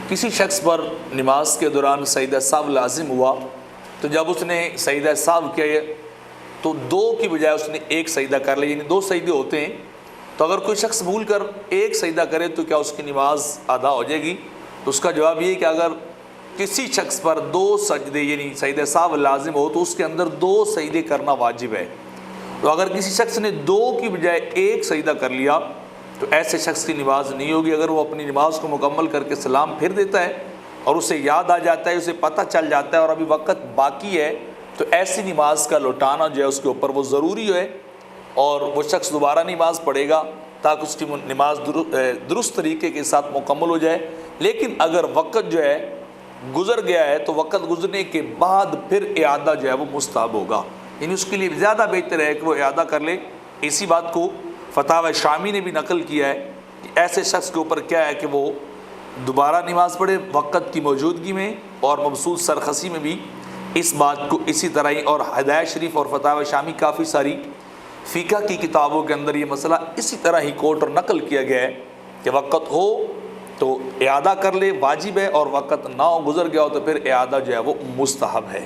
کسی شخص پر نماز کے دوران سجدہ سہو لازم ہوا تو جب اس نے سجدہ سہو کیا تو دو کی بجائے اس نے ایک سجدہ کر لیا، یعنی دو سجدے ہوتے ہیں، تو اگر کوئی شخص بھول کر ایک سجدہ کرے تو کیا اس کی نماز ادا ہو جائے گی؟ تو اس کا جواب یہ ہے کہ اگر کسی شخص پر دو سجدے یعنی سجدہ سہو لازم ہو تو اس کے اندر دو سجدے کرنا واجب ہے۔ تو اگر کسی شخص نے دو کی بجائے ایک سجدہ کر لیا تو ایسے شخص کی نماز نہیں ہوگی۔ اگر وہ اپنی نماز کو مکمل کر کے سلام پھر دیتا ہے اور اسے یاد آ جاتا ہے، اسے پتہ چل جاتا ہے اور ابھی وقت باقی ہے، تو ایسی نماز کا لوٹانا جو ہے اس کے اوپر وہ ضروری ہے، اور وہ شخص دوبارہ نماز پڑھے گا تاکہ اس کی نماز درست طریقے کے ساتھ مکمل ہو جائے۔ لیکن اگر وقت جو ہے گزر گیا ہے تو وقت گزرنے کے بعد پھر اعادہ جو ہے وہ مستحب ہوگا، یعنی اس کے لیے زیادہ بہتر ہے کہ وہ اعادہ کر لے۔ اسی بات کو فتاوی شامی نے بھی نقل کیا ہے کہ ایسے شخص کے اوپر کیا ہے کہ وہ دوبارہ نماز پڑھے وقت کی موجودگی میں، اور مبسوط سرخسی میں بھی اس بات کو اسی طرح ہی، اور ہدایت شریف اور فتاوی شامی کافی ساری فقہ کی کتابوں کے اندر یہ مسئلہ اسی طرح ہی کوٹ اور نقل کیا گیا ہے کہ وقت ہو تو اعادہ کر لے واجب ہے، اور وقت نہ ہو گزر گیا ہو تو پھر اعادہ جو ہے وہ مستحب ہے۔